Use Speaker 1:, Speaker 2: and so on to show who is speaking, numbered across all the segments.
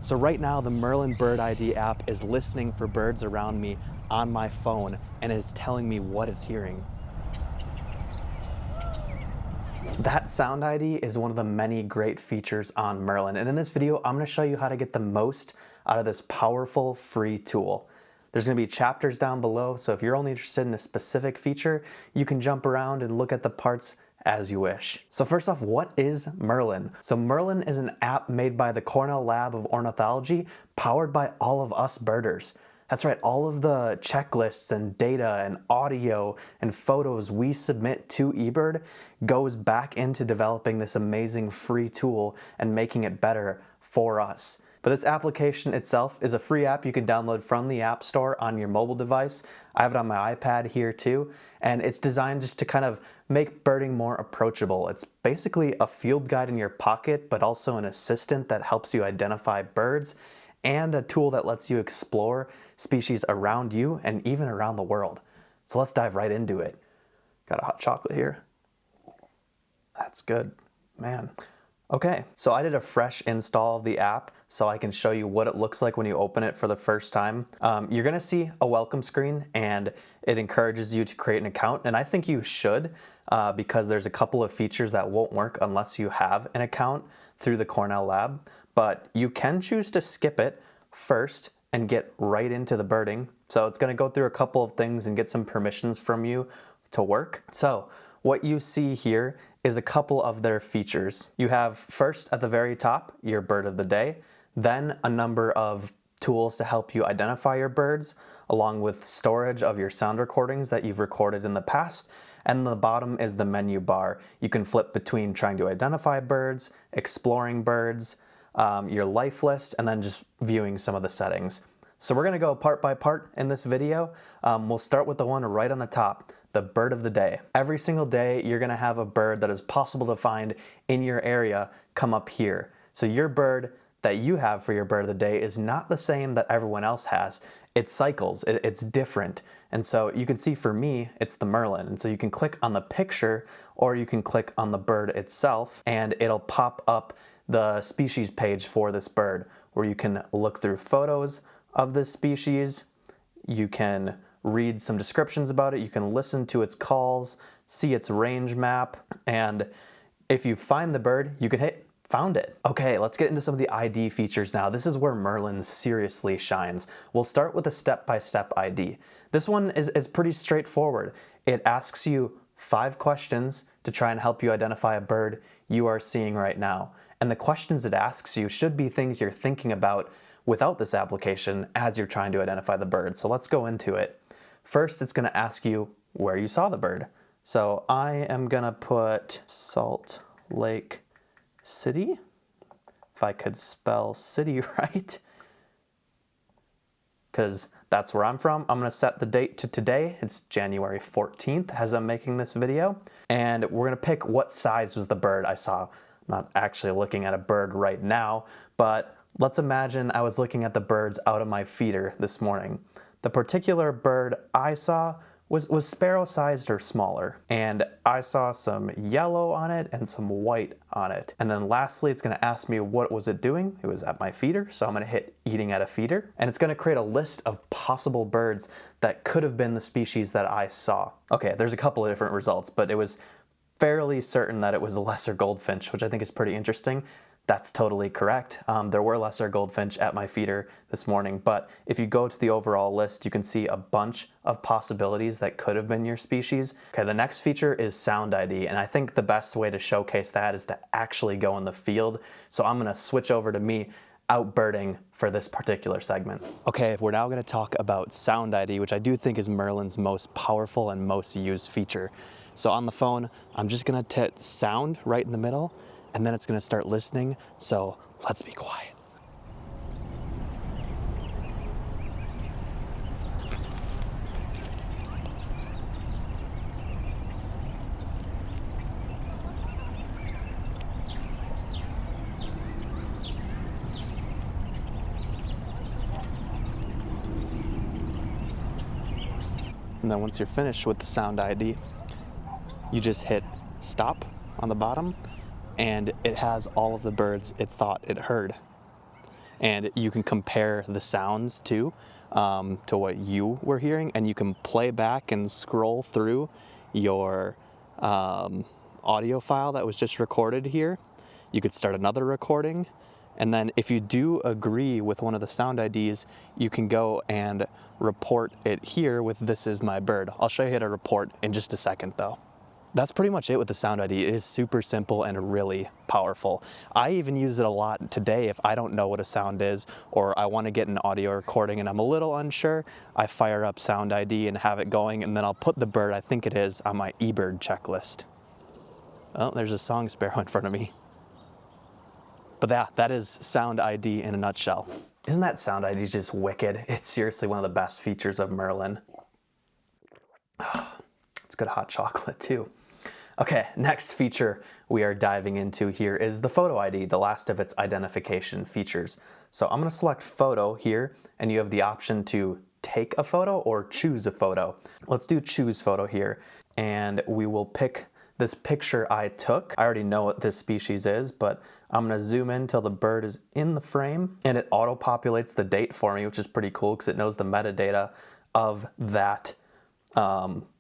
Speaker 1: So right now, the Merlin Bird ID app is listening for birds around me on my phone and is telling me what it's hearing. That sound ID is one of the many great features on Merlin, and in this video, I'm going to show you how to get the most out of this powerful free tool. There's going to be chapters down below, so if you're only interested in a specific feature, you can jump around and look at the parts as you wish. So first off, what is Merlin? So Merlin is an app made by the Cornell Lab of Ornithology, powered by all of us birders. That's right, all of the checklists and data and audio and photos we submit to eBird goes back into developing this amazing free tool and making it better for us. But this application itself is a free app you can download from the App Store on your mobile device. I have it on my iPad here too, and it's designed just to kind of make birding more approachable. It's basically a field guide in your pocket, but also an assistant that helps you identify birds, and a tool that lets you explore species around you and even around the world. So let's dive right into it. Got a hot chocolate here. That's good, man. Okay, so I did a fresh install of the app so I can show you what it looks like when you open it for the first time. You're gonna see a welcome screen and it encourages you to create an account, and I think you should because there's a couple of features that won't work unless you have an account through the Cornell Lab, but you can choose to skip it first and get right into the birding. So it's gonna go through a couple of things and get some permissions from you to work. So what you see here is a couple of their features. You have first at the very top, your bird of the day, then a number of tools to help you identify your birds, along with storage of your sound recordings that you've recorded in the past, and the bottom is the menu bar. You can flip between trying to identify birds, exploring birds, your life list, and then just viewing some of the settings. So we're gonna go part by part in this video. We'll start with the one right on the top, the bird of the day. Every single day, you're gonna have a bird that is possible to find in your area come up here. So your bird that you have for your bird of the day is not the same that everyone else has. It cycles, it's different. And so you can see for me, it's the Merlin. And so you can click on the picture or you can click on the bird itself and it'll pop up the species page for this bird where you can look through photos of this species, you can read some descriptions about it, you can listen to its calls, see its range map, and if you find the bird, you can hit found it. Okay, let's get into some of the ID features now. This is where Merlin seriously shines. We'll start with a step-by-step ID. This one is pretty straightforward. It asks you 5 questions to try and help you identify a bird you are seeing right now. And the questions it asks you should be things you're thinking about without this application as you're trying to identify the bird. So let's go into it. First, it's gonna ask you where you saw the bird. So I am gonna put Salt Lake City, if I could spell city right, because that's where I'm from. I'm gonna set the date to today. It's January 14th as I'm making this video. And we're gonna pick what size was the bird I saw. I'm not actually looking at a bird right now, but let's imagine I was looking at the birds out of my feeder this morning. The particular bird I saw was sparrow-sized or smaller, and I saw some yellow on it and some white on it. And then lastly, it's gonna ask me what was it doing. It was at my feeder, so I'm gonna hit eating at a feeder, and it's gonna create a list of possible birds that could have been the species that I saw. Okay, there's a couple of different results, but it was fairly certain that it was a lesser goldfinch, which I think is pretty interesting. That's totally correct. There were lesser goldfinch at my feeder this morning, but if you go to the overall list, you can see a bunch of possibilities that could have been your species. Okay, the next feature is sound ID, and I think the best way to showcase that is to actually go in the field. So I'm gonna switch over to me out birding for this particular segment. Okay, we're now gonna talk about sound ID, which I do think is Merlin's most powerful and most used feature. So on the phone, I'm just gonna hit sound right in the middle, and then it's gonna start listening, so let's be quiet. And then once you're finished with the sound ID, you just hit stop on the bottom, and it has all of the birds it thought it heard. and you can compare the sounds too to what you were hearing, and you can play back and scroll through your audio file that was just recorded here. You could start another recording, and then if you do agree with one of the sound IDs, you can go and report it here with "This is my bird." I'll show you how to report in just a second though. That's pretty much it with the sound ID. It is super simple and really powerful. I even use it a lot today if I don't know what a sound is, or I want to get an audio recording and I'm a little unsure. I fire up sound ID and have it going, and then I'll put the bird I think it is on my eBird checklist. Oh, there's a song sparrow in front of me. But that is sound ID in a nutshell. Isn't that sound ID just wicked? It's seriously one of the best features of Merlin. It's good hot chocolate too. Okay, next feature we are diving into here is the photo ID, the last of its identification features. So I'm going to select photo here, and you have the option to take a photo or choose a photo. Let's do choose photo here, and we will pick this picture I took. I already know what this species is, but I'm going to zoom in till the bird is in the frame, and it auto-populates the date for me, which is pretty cool because it knows the metadata of that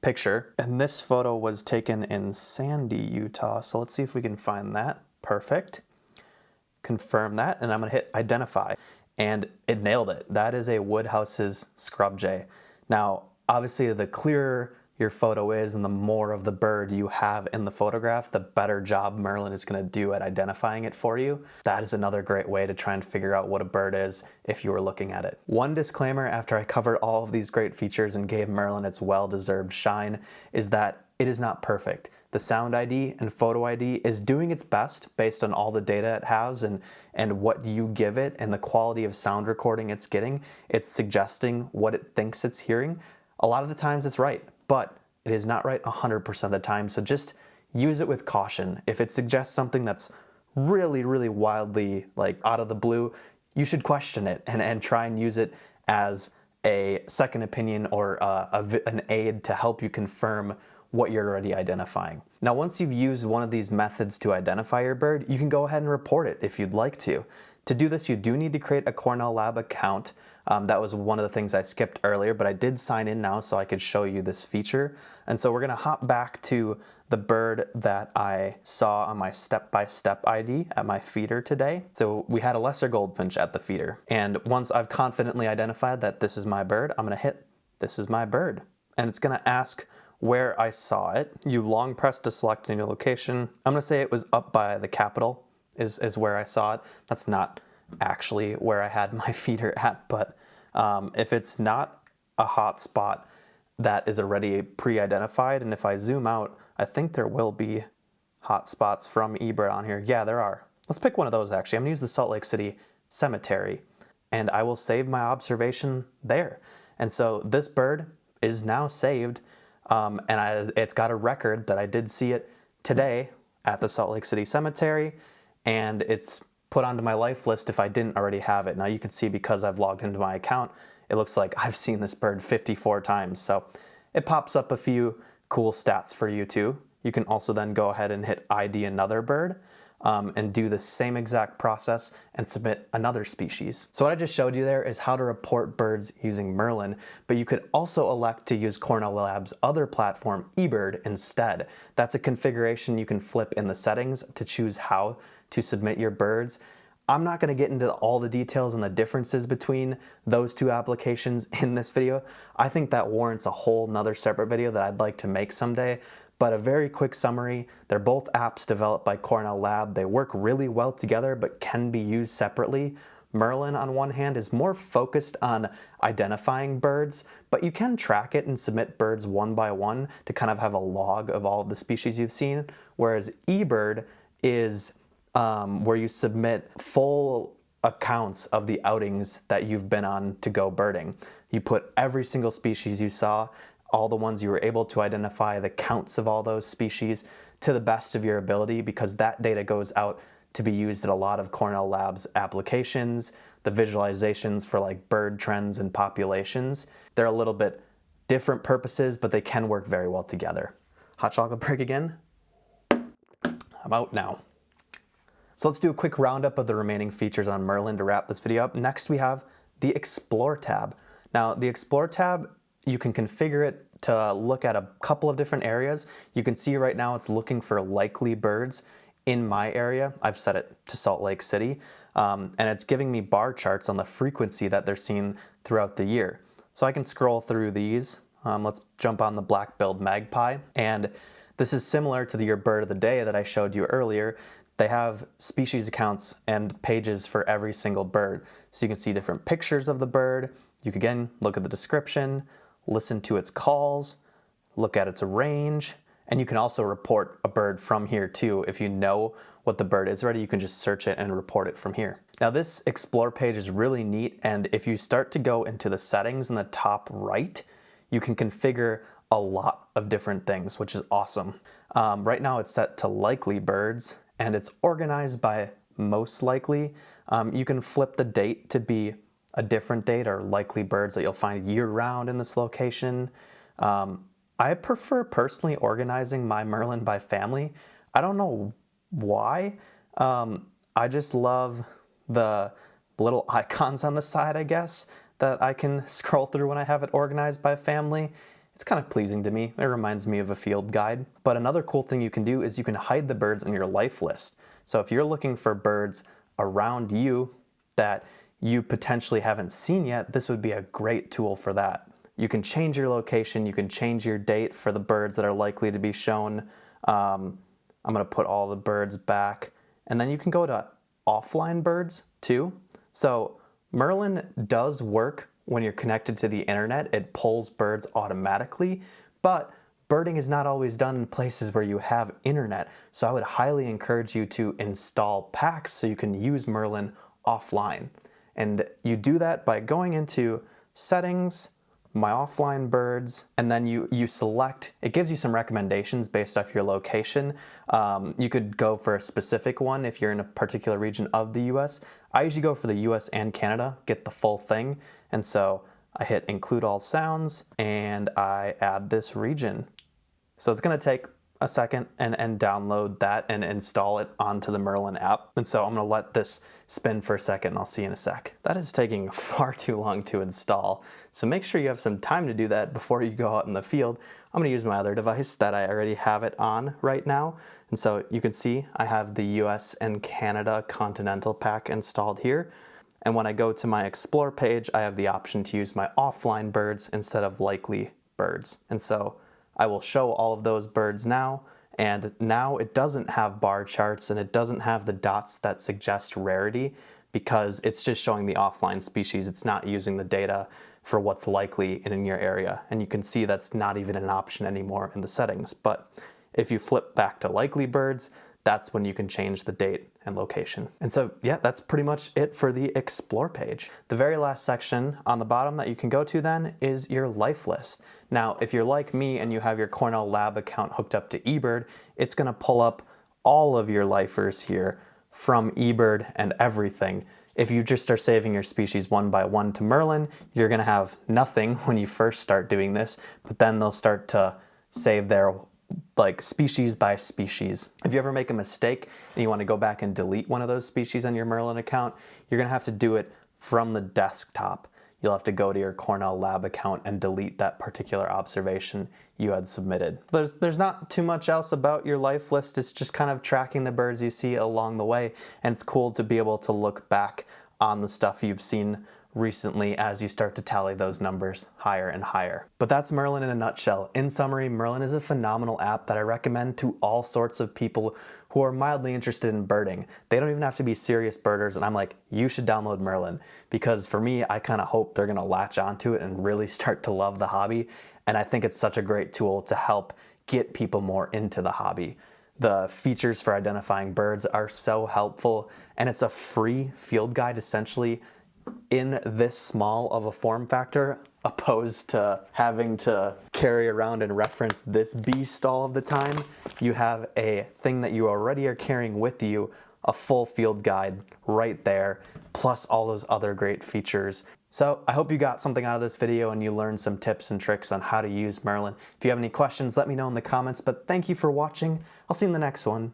Speaker 1: picture. And this photo was taken in Sandy, Utah. So let's see if we can find that. Perfect. Confirm that, and I'm gonna hit identify. And it nailed it. That is a Woodhouse's scrub jay. Now, obviously the clearer your photo is and the more of the bird you have in the photograph, the better job Merlin is going to do at identifying it for you. That is another great way to try and figure out what a bird is if you were looking at it. One disclaimer after I covered all of these great features and gave Merlin its well-deserved shine is that it is not perfect. The sound ID and photo ID is doing its best based on all the data it has and what you give it and the quality of sound recording it's getting. It's suggesting what it thinks it's hearing. A lot of the times it's right, but it is not right 100% of the time, so just use it with caution. If it suggests something that's really, really wildly like out of the blue, you should question it and try and use it as a second opinion or an aid to help you confirm what you're already identifying. Now, once you've used one of these methods to identify your bird, you can go ahead and report it if you'd like to. To do this, you do need to create a Cornell Lab account. That was one of the things I skipped earlier, but I did sign in now so I could show you this feature. And so we're gonna hop back to the bird that I saw on my step-by-step ID at my feeder today. So we had a lesser goldfinch at the feeder. And once I've confidently identified that this is my bird, I'm gonna hit "This is my bird." And it's gonna ask where I saw it. You long press to select a new location. I'm gonna say it was up by the Capitol is where I saw it. That's not actually where I had my feeder at, but if it's not a hot spot that is already pre-identified, and if I zoom out, I think there will be hot spots from eBird on here. Yeah, there are. Let's pick one of those actually. I'm gonna use the Salt Lake City Cemetery, and I will save my observation there. And so this bird is now saved, it's got a record that I did see it today at the Salt Lake City Cemetery, and it's put onto my life list if I didn't already have it. Now you can see because I've logged into my account, it looks like I've seen this bird 54 times. So it pops up a few cool stats for you too. You can also then go ahead and hit ID another bird and do the same exact process and submit another species. So what I just showed you there is how to report birds using Merlin, but you could also elect to use Cornell Lab's other platform, eBird, instead. That's a configuration you can flip in the settings to choose how to submit your birds. I'm not going to get into all the details and the differences between those two applications in this video. I think that warrants a whole nother separate video that I'd like to make someday. But a very quick summary, they're both apps developed by Cornell Lab. They work really well together but can be used separately. Merlin, on one hand, is more focused on identifying birds, but you can track it and submit birds one by one to kind of have a log of all of the species you've seen, whereas eBird is where you submit full accounts of the outings that you've been on to go birding. You put every single species you saw, all the ones you were able to identify, the counts of all those species to the best of your ability, because that data goes out to be used in a lot of Cornell Labs applications, the visualizations for like bird trends and populations. They're a little bit different purposes, but they can work very well together. Hot chocolate break again. I'm out now. So let's do a quick roundup of the remaining features on Merlin to wrap this video up. Next we have the Explore tab. Now the Explore tab, you can configure it to look at a couple of different areas. You can see right now it's looking for likely birds in my area. I've set it to Salt Lake City, and it's giving me bar charts on the frequency that they're seen throughout the year. So I can scroll through these. Let's jump on the black-billed magpie, and this is similar to your bird of the day that I showed you earlier. They have species accounts and pages for every single bird. So you can see different pictures of the bird. You can again look at the description, listen to its calls, look at its range, and you can also report a bird from here too. If you know what the bird is already, you can just search it and report it from here. Now this Explore page is really neat, and if you start to go into the settings in the top right, you can configure a lot of different things, which is awesome. Right now it's set to likely birds, and it's organized by most likely. You can flip the date to be a different date, or likely birds that you'll find year-round in this location. I prefer personally organizing my Merlin by family. I don't know why. I just love the little icons on the side, I guess, that I can scroll through when I have it organized by family. It's kind of pleasing to me. It reminds me of a field guide. But another cool thing you can do is you can hide the birds in your life list. So if you're looking for birds around you that you potentially haven't seen yet, this would be a great tool for that. You can change your location, you can change your date for the birds that are likely to be shown. I'm gonna put all the birds back, and then you can go to offline birds too. So Merlin does work when you're connected to the internet. It pulls birds automatically, but birding is not always done in places where you have internet. So I would highly encourage you to install packs so you can use Merlin offline. And you do that by going into settings, my offline birds, and then you select, it gives you some recommendations based off your location. You could go for a specific one if you're in a particular region of the US. I usually go for the US and Canada, get the full thing. And so I hit include all sounds and I add this region. So it's gonna take a second and download that and install it onto the Merlin app. And so I'm gonna let this spin for a second and I'll see you in a sec. That is taking far too long to install. So make sure you have some time to do that before you go out in the field. I'm gonna use my other device that I already have it on right now. And so you can see I have the US and Canada Continental pack installed here. And when I go to my Explore page, I have the option to use my offline birds instead of likely birds. And so I will show all of those birds now, and now it doesn't have bar charts and it doesn't have the dots that suggest rarity because it's just showing the offline species. It's not using the data for what's likely in your area. And you can see that's not even an option anymore in the settings. But if you flip back to likely birds, that's when you can change the date and location. And so, yeah, that's pretty much it for the Explore page. The very last section on the bottom that you can go to then is your life list. Now, if you're like me and you have your Cornell Lab account hooked up to eBird, it's gonna pull up all of your lifers here from eBird and everything. If you just are saving your species one by one to Merlin, you're gonna have nothing when you first start doing this, but then they'll start to save their like species by species. If you ever make a mistake and you want to go back and delete one of those species on your Merlin account, you're gonna have to do it from the desktop. You'll have to go to your Cornell Lab account and delete that particular observation you had submitted. There's not too much else about your life list. It's just kind of tracking the birds you see along the way, and it's cool to be able to look back on the stuff you've seen recently as you start to tally those numbers higher and higher. But that's Merlin in a nutshell. In summary, Merlin is a phenomenal app that I recommend to all sorts of people who are mildly interested in birding. They don't even have to be serious birders, and I'm like, you should download Merlin, because for me, I kind of hope they're gonna latch onto it and really start to love the hobby. And I think it's such a great tool to help get people more into the hobby. The features for identifying birds are so helpful, and it's a free field guide essentially in this small of a form factor, opposed to having to carry around and reference this beast all of the time. You have a thing that you already are carrying with you, a full field guide right there, plus all those other great features. So I hope you got something out of this video and you learned some tips and tricks on how to use Merlin. If you have any questions, let me know in the comments, but thank you for watching. I'll see you in the next one.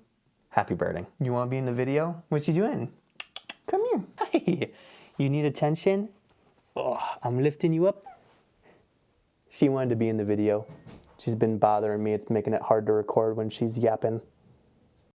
Speaker 1: happy birding. You want to be in the video? What you doing? Come here. Hey, you need attention? Oh, I'm lifting you up. She wanted to be in the video. She's been bothering me. It's making it hard to record when she's yapping.